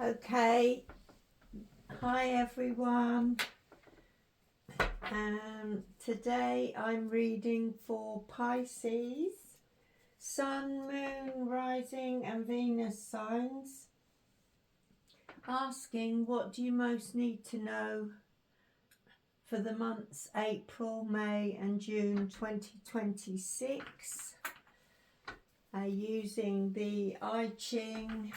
Okay, hi everyone. Today I'm reading for Pisces, Sun, Moon, Rising and Venus signs, asking what do you most need to know for the months April, May and June 2026, using the I Ching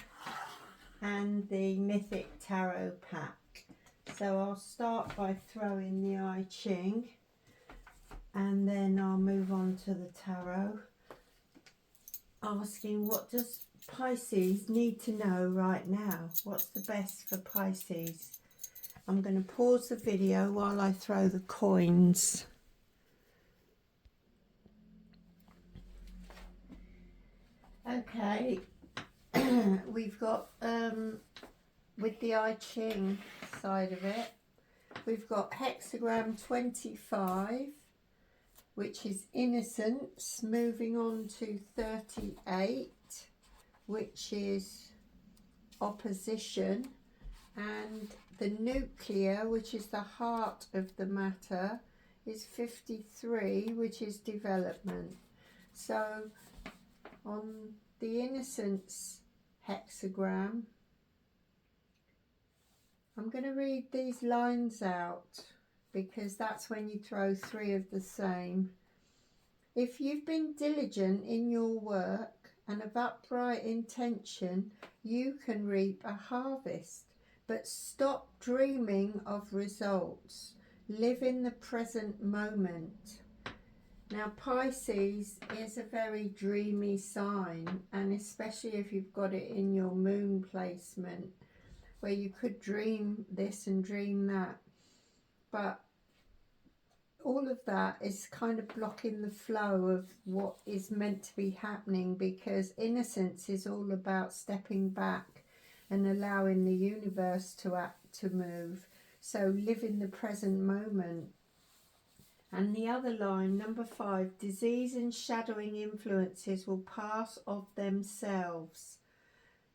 and the Mythic Tarot pack. So I'll start by throwing the I Ching and then I'll move on to the tarot, asking what does Pisces need to know right now? What's the best for Pisces? I'm going to pause the video while I throw the coins. Okay, we've got with the I Ching side of it, we've got hexagram 25, which is innocence, moving on to 38, which is opposition, and the nuclear, which is the heart of the matter, is 53, which is development. So on the innocence hexagram, I'm going to read these lines out because that's when you throw three of the same. If you've been diligent in your work and of upright intention, you can reap a harvest. But stop dreaming of results. Live in the present moment. Now, Pisces is a very dreamy sign, and especially if you've got it in your moon placement, where you could dream this and dream that. But all of that is kind of blocking the flow of what is meant to be happening, because innocence is all about stepping back and allowing the universe to act, to move. So live in the present moment. And the other line, number 5, disease and shadowing influences will pass of themselves.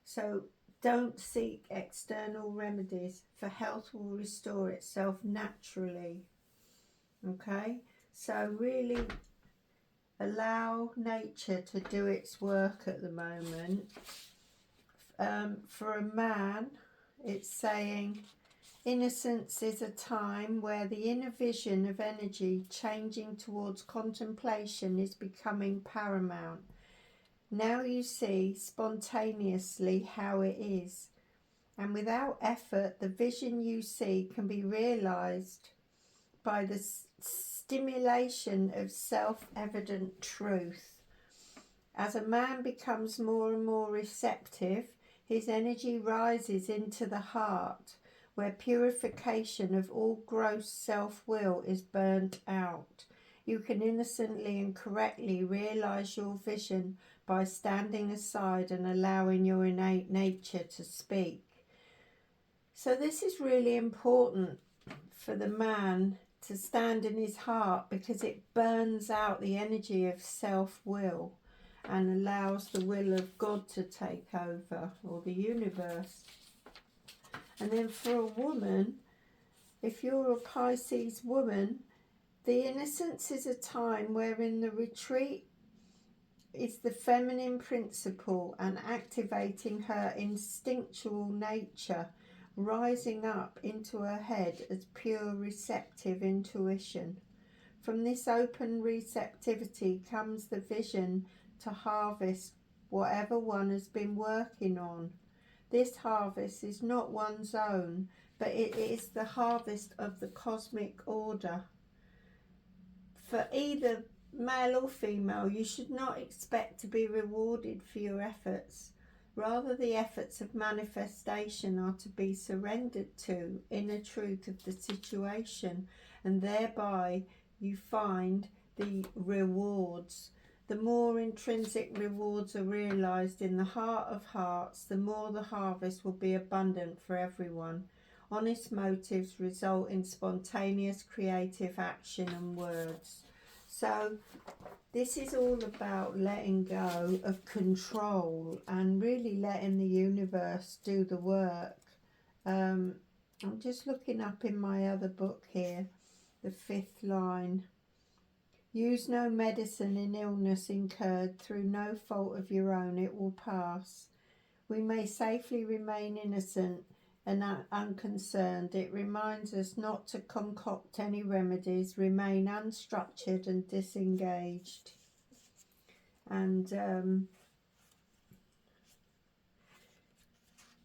So don't seek external remedies, for health will restore itself naturally. Okay, so really allow nature to do its work at the moment. For a man, it's saying innocence is a time where the inner vision of energy changing towards contemplation is becoming paramount. Now you see spontaneously how it is, and without effort the vision you see can be realized by the stimulation of self-evident truth. As a man becomes more and more receptive, his energy rises into the heart, where purification of all gross self-will is burnt out. You can innocently and correctly realize your vision by standing aside and allowing your innate nature to speak. So this is really important for the man to stand in his heart, because it burns out the energy of self-will and allows the will of God to take over, or the universe. And then for a woman, if you're a Pisces woman, the innocence is a time wherein the retreat is the feminine principle and activating her instinctual nature, rising up into her head as pure receptive intuition. From this open receptivity comes the vision to harvest whatever one has been working on. This harvest is not one's own, but it is the harvest of the cosmic order. For either male or female, you should not expect to be rewarded for your efforts. Rather, the efforts of manifestation are to be surrendered to inner truth of the situation, and thereby you find the rewards. The more intrinsic rewards are realized in the heart of hearts, the more the harvest will be abundant for everyone. Honest motives result in spontaneous creative action and words. So this is all about letting go of control and really letting the universe do the work. I'm just looking up in my other book here, the 5th line. Use no medicine in illness incurred through no fault of your own, it will pass. We may safely remain innocent and unconcerned. It reminds us not to concoct any remedies, remain unstructured and disengaged. And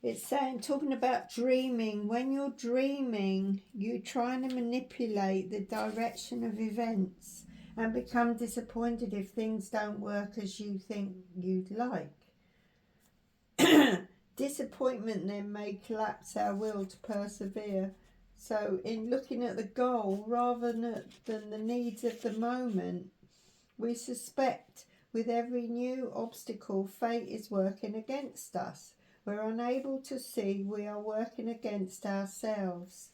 it's saying, talking about dreaming, when you're dreaming, you're trying to manipulate the direction of events and become disappointed if things don't work as you think you'd like. Disappointment then may collapse our will to persevere. So in looking at the goal rather than the needs of the moment, we suspect with every new obstacle fate is working against us. We're unable to see we are working against ourselves.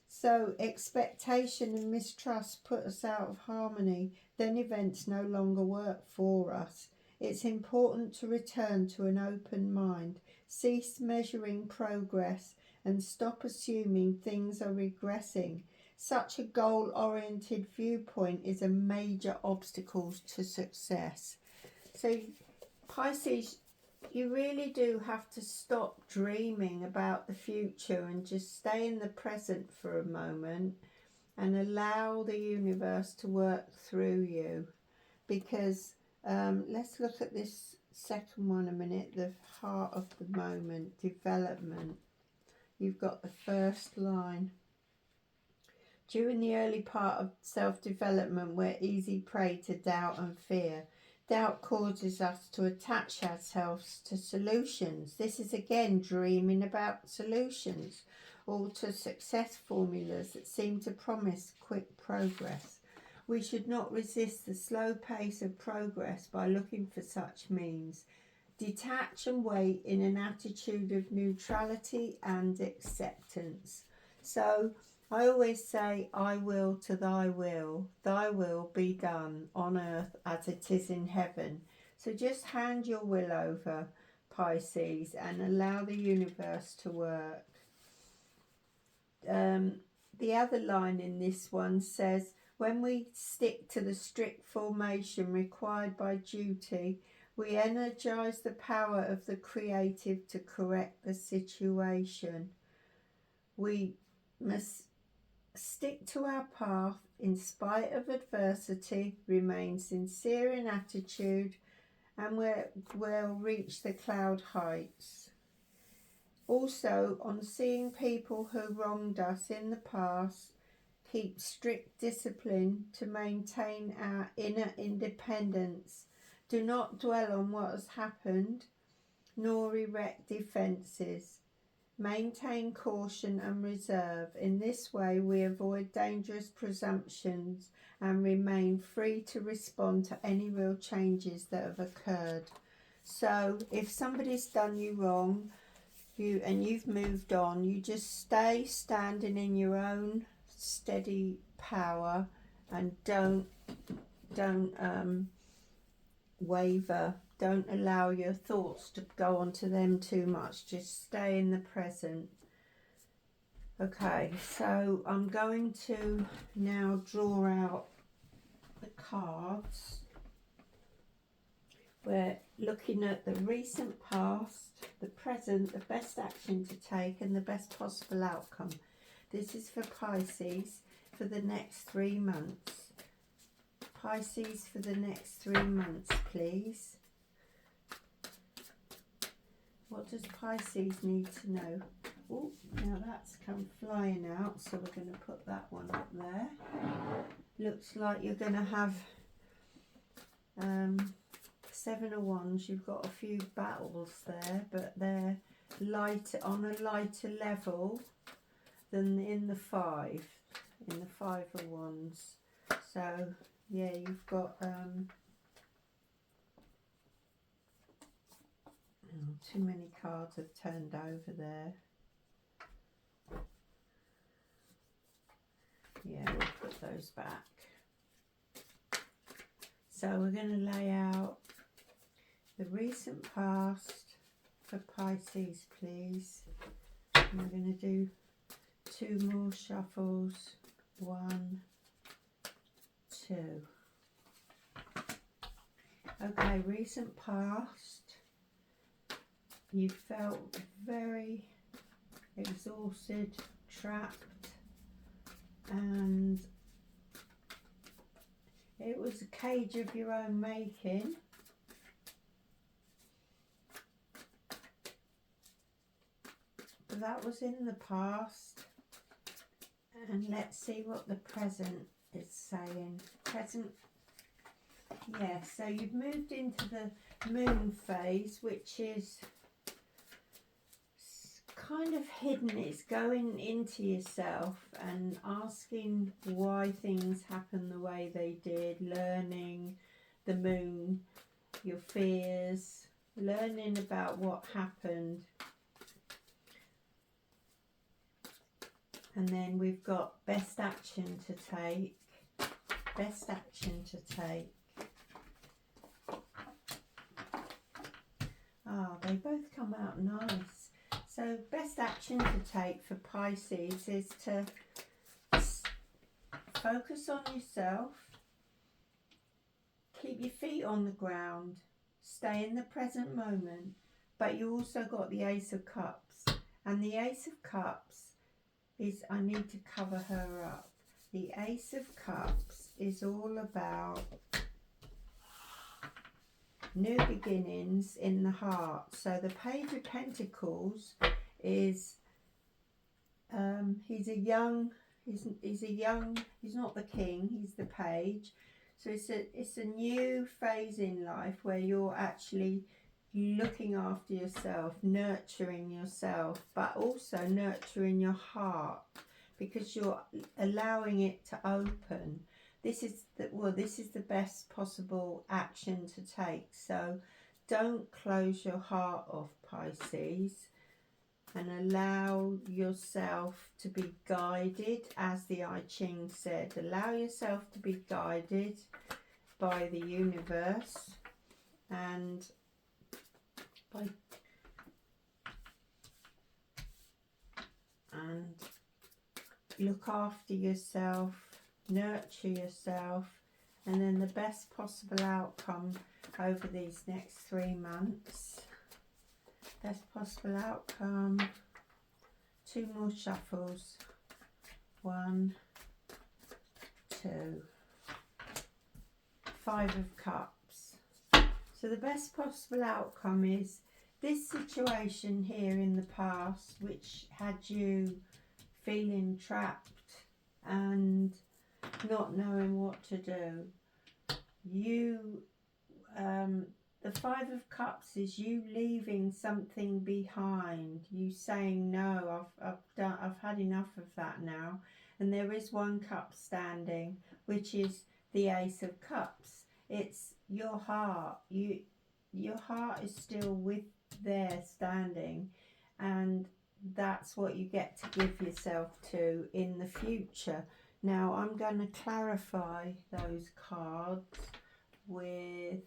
So expectation and mistrust put us out of harmony. Then events no longer work for us. It's important to return to an open mind, cease measuring progress, and stop assuming things are regressing. Such a goal-oriented viewpoint is a major obstacle to success. So, Pisces, you really do have to stop dreaming about the future and just stay in the present for a moment and allow the universe to work through you. Because let's look at this second one a minute, the heart of the moment, development. You've got the first line. During the early part of self-development, we're easy prey to doubt and fear. Doubt causes us to attach ourselves to solutions. This is again dreaming about solutions or to success formulas that seem to promise quick progress. We should not resist the slow pace of progress by looking for such means. Detach and wait in an attitude of neutrality and acceptance. So I always say, I will to thy will be done on earth as it is in heaven. So just hand your will over, Pisces, and allow the universe to work. The other line in this one says, when we stick to the strict formation required by duty, we energize the power of the creative to correct the situation. We must stick to our path in spite of adversity, remain sincere in attitude, and we'll reach the cloud heights. Also, on seeing people who wronged us in the past, keep strict discipline to maintain our inner independence. Do not dwell on what has happened, nor erect defences. Maintain caution and reserve. In this way, we avoid dangerous presumptions and remain free to respond to any real changes that have occurred. So, if somebody's done you wrong, you've moved on, you just stay standing in your own steady power and don't waver. Don't allow your thoughts to go onto them too much. Just stay in the present. Okay, so I'm going to now draw out the cards. We're looking at the recent past, the present, the best action to take, and the best possible outcome. This is for Pisces for the next 3 months. Pisces for the next 3 months, please. What does Pisces need to know? Oh, now that's come flying out, so we're going to put that one up there. Looks like you're going to have 7 of Wands. You've got a few battles there, but they're on a lighter level than in the 5 of Wands. So yeah, you've got too many cards have turned over there. Yeah, we'll put those back. So we're going to lay out the recent past for Pisces, please. And we're going to do 2 more shuffles. 1, 2. Okay, recent past. You felt very exhausted, trapped, and it was a cage of your own making. But that was in the past. And let's see what the present is saying. Present, yeah, so you've moved into the moon phase, which is kind of hidden. It's going into yourself and asking why things happen the way they did, learning the moon, your fears, learning about what happened. And then we've got best action to take. Best action to take. Ah, they both come out nice. So best action to take for Pisces is to focus on yourself. Keep your feet on the ground. Stay in the present moment. But you also got the Ace of Cups. And the Ace of Cups is, I need to cover her up. The Ace of Cups is all about new beginnings in the heart. So the Page of Pentacles is, he's not the king, he's the page. So it's a new phase in life where you're actually looking after yourself, nurturing yourself, but also nurturing your heart, because you're allowing it to open. This is the best possible action to take. So don't close your heart off, Pisces, and allow yourself to be guided, as the I Ching said. Allow yourself to be guided by the universe, and look after yourself, nurture yourself, and then the best possible outcome over these next 3 months. Best possible outcome. 2 more shuffles. 1, 2. 5 of Cups. So the best possible outcome is this situation here in the past, which had you feeling trapped and not knowing what to do. The 5 of Cups is you leaving something behind, you saying no, I've had enough of that now. And there is 1 cup standing, which is the Ace of Cups. It's your heart. Your heart is still there standing, and that's what you get to give yourself to in the future. Now I'm going to clarify those cards with,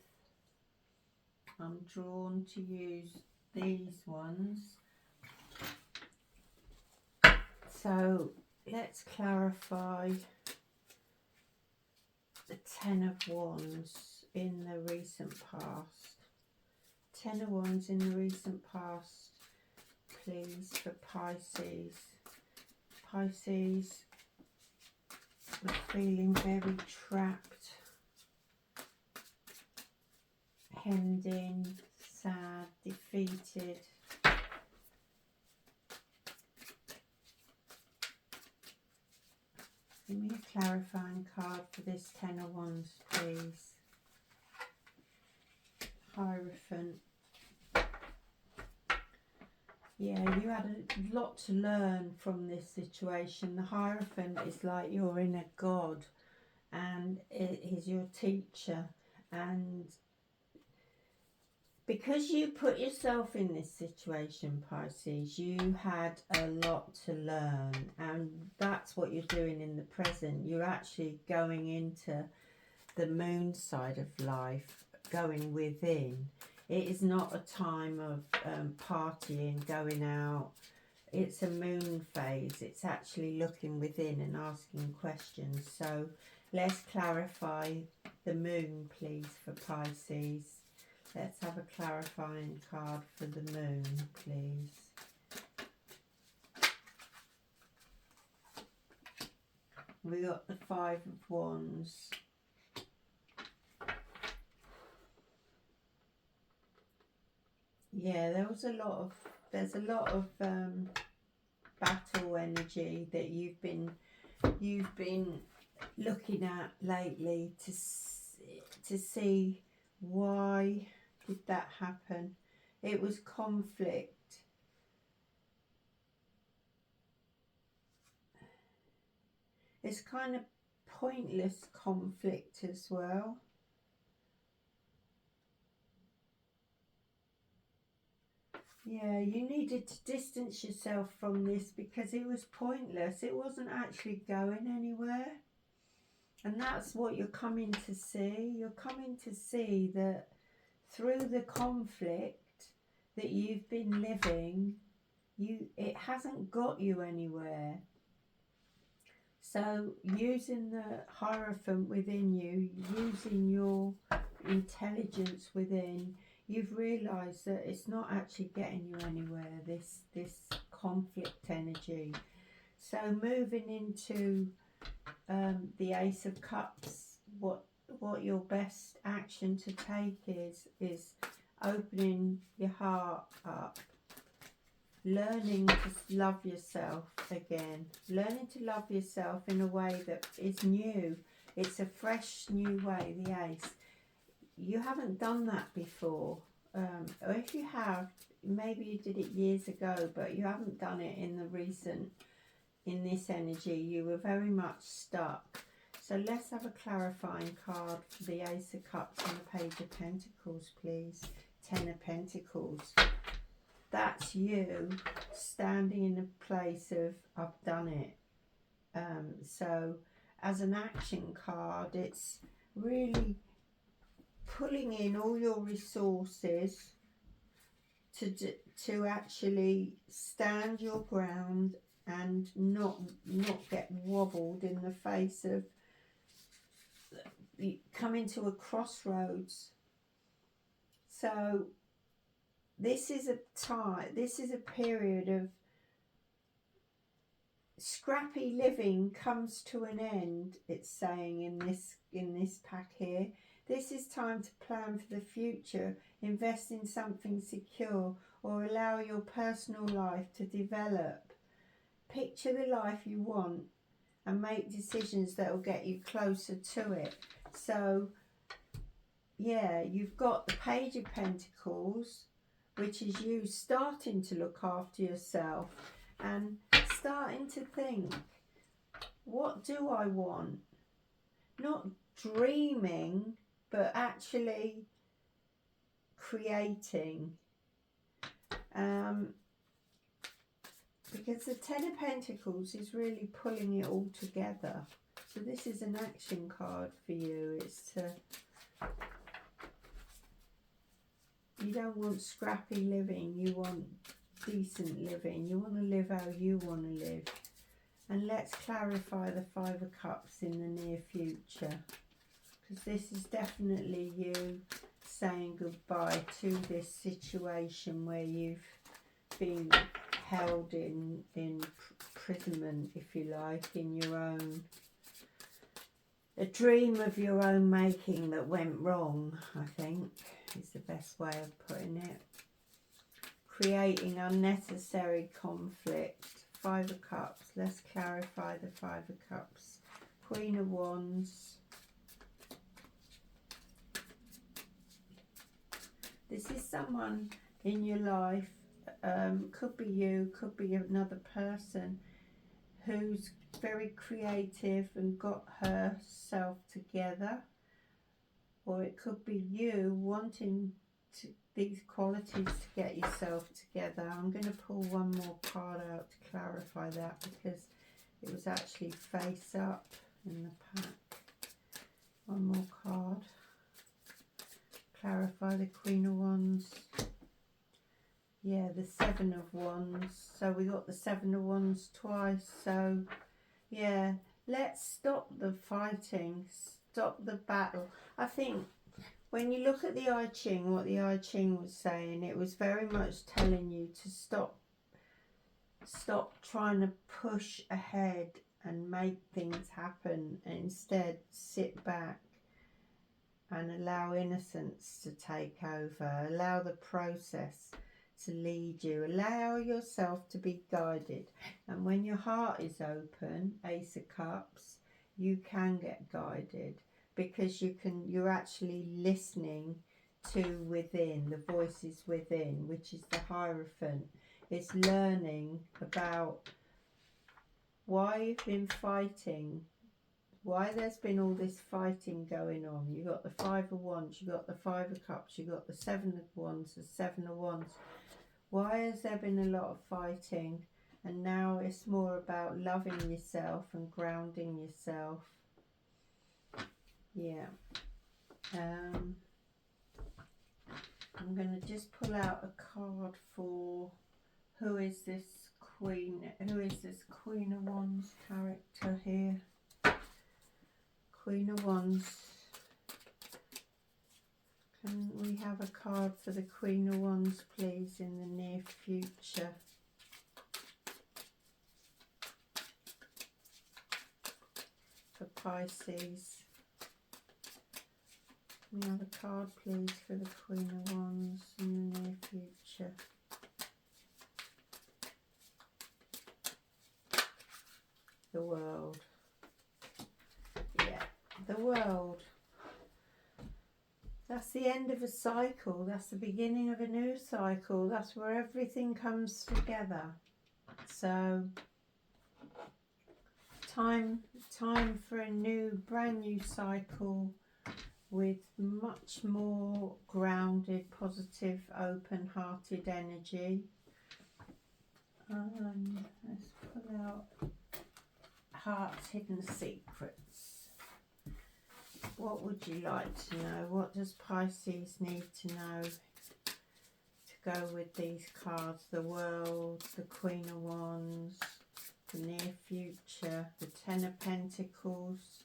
I'm drawn to use these ones. So let's clarify the 10 of Wands in the recent past. 10 of Wands in the recent past, please, for Pisces. Pisces was feeling very trapped, hemmed in, sad, defeated. Give me a clarifying card for this 10 of Wands, please. Hierophant. Yeah, you had a lot to learn from this situation. The Hierophant is like your inner God, and it is your teacher. And because you put yourself in this situation, Pisces, you had a lot to learn, and that's what you're doing in the present. You're actually going into the moon side of life, going within. It is not a time of partying, going out. It's a moon phase. It's actually looking within and asking questions. So let's clarify the moon, please, for Pisces. Let's have a clarifying card for the moon, please. We got the Five of Wands. Yeah, there's a lot of battle energy that you've been looking at lately to see why did that happen. It was conflict. It's kind of pointless conflict as well. Yeah, you needed to distance yourself from this because it was pointless. It wasn't actually going anywhere. And that's what you're coming to see. You're coming to see that through the conflict that you've been living, it hasn't got you anywhere. So using the Hierophant within you, using your intelligence within, you've realised that it's not actually getting you anywhere, this conflict energy. So moving into the Ace of Cups, what your best action to take is opening your heart up, learning to love yourself again, learning to love yourself in a way that is new. It's a fresh new way, the Ace. You haven't done that before, or if you have, maybe you did it years ago, but you haven't done it in this energy. You were very much stuck. So let's have a clarifying card for the Ace of Cups and the Page of Pentacles, please. Ten of Pentacles. That's you standing in a place of, I've done it. So as an action card, it's really pulling in all your resources to actually stand your ground and not get wobbled in the face of coming to a crossroads. So this is a period of scrappy living comes to an end, it's saying in this pack here. This is time to plan for the future, invest in something secure, or allow your personal life to develop. Picture the life you want and make decisions that will get you closer to it. So yeah, you've got the Page of Pentacles, which is you starting to look after yourself and starting to think, what do I want? Not dreaming, but actually creating. Because the Ten of Pentacles is really pulling it all together. So this is an action card for you. It's to, you don't want scrappy living, you want decent living. You want to live how you want to live. And let's clarify the Five of Cups in the near future, because this is definitely you saying goodbye to this situation where you've been held in imprisonment, if you like, in your own, a dream of your own making that went wrong, I think is the best way of putting it. Creating unnecessary conflict. Five of Cups. Let's clarify the Five of Cups. Queen of Wands. This is someone in your life, could be you, could be another person, who's very creative and got herself together. Or it could be you wanting these qualities to get yourself together. I'm going to pull one more card out to clarify that, because it was actually face up in the pack. One more card. Clarify the Queen of Wands. Yeah, the Seven of Wands. So we got the Seven of Wands twice. So, yeah, let's stop the fighting. Stop the battle. I think when you look at the I Ching, what the I Ching was saying, it was very much telling you to stop trying to push ahead and make things happen, and instead sit back and allow innocence to take over. Allow the process to lead you. Allow yourself to be guided. And when your heart is open, Ace of Cups, you can get guided, because you're actually listening to within, the voices within, which is the Hierophant. It's learning about why you've been fighting, why there's been all this fighting going on. You got the Five of Wands, you got the Five of Cups, you got the Seven of Wands, the Seven of Wands. Why has there been a lot of fighting? And now it's more about loving yourself and grounding yourself. Yeah. I'm going to just pull out a card for who is this Queen of Wands character here. Queen of Wands. Can we have a card for the Queen of Wands, please, in the near future? For Pisces. Can we have a card, please, for the Queen of Wands in the near future? The World. Yeah, the World. That's the end of a cycle. That's the beginning of a new cycle. That's where everything comes together. So, time for a brand new cycle with much more grounded, positive, open-hearted energy. Let's pull out Heart's Hidden Secrets. What would you like to know? What does Pisces need to know to go with these cards? The World, the Queen of Wands, the near future, the Ten of Pentacles.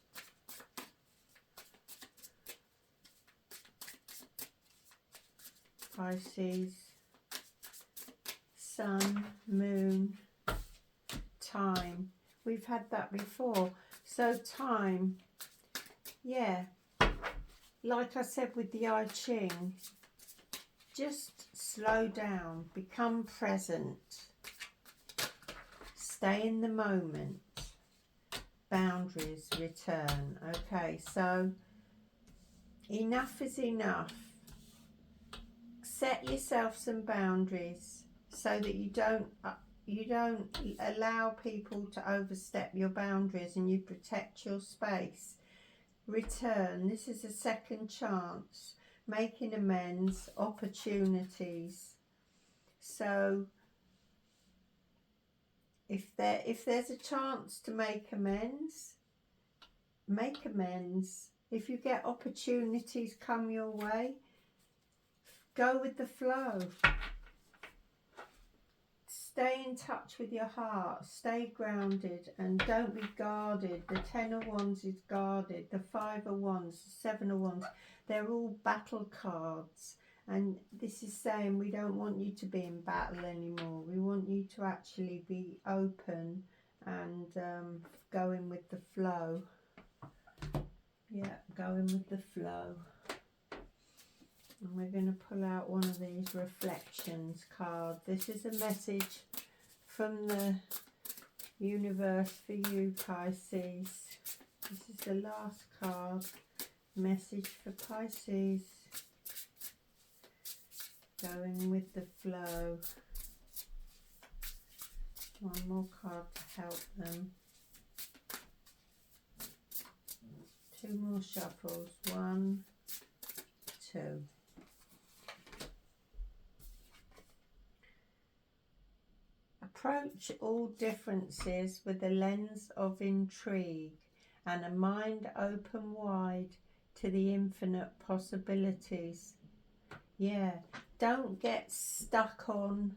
Pisces, Sun, Moon, time. We've had that before. So time, yeah, like I said with the I Ching, just slow down, become present, stay in the moment, boundaries, return. Okay, so enough is enough. Set yourself some boundaries so that you don't allow people to overstep your boundaries, and you protect your space. Return. This is a second chance, making amends, opportunities. So if there's a chance to make amends, make amends. If you get opportunities come your way, go with the flow. Stay in touch with your heart, stay grounded, and don't be guarded. The Ten of Wands is guarded, the Five of Wands, the Seven of Wands, they're all battle cards. And this is saying we don't want you to be in battle anymore. We want you to actually be open and going with the flow. Yeah, going with the flow. And we're going to pull out one of these reflections cards. This is a message from the universe for you, Pisces. This is the last card. Message for Pisces. Going with the flow. One more card to help them. Two more shuffles. 1, 2. Approach all differences with a lens of intrigue and a mind open wide. to the infinite possibilities. Yeah, don't get stuck on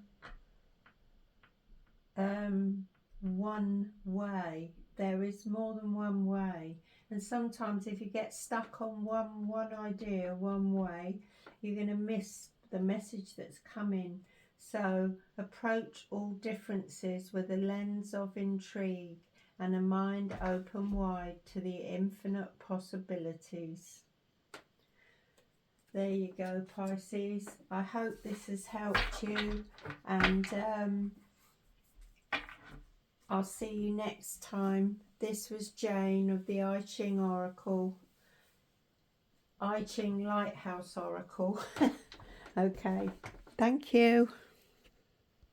one way. There is more than one way, and sometimes if you get stuck on one idea, one way, you're going to miss the message that's coming. So approach all differences with a lens of intrigue and a mind open wide to the infinite possibilities. There you go, Pisces. I hope this has helped you, and I'll see you next time. This was Jane of the I Ching Oracle, I Ching Lighthouse Oracle. Okay, thank you.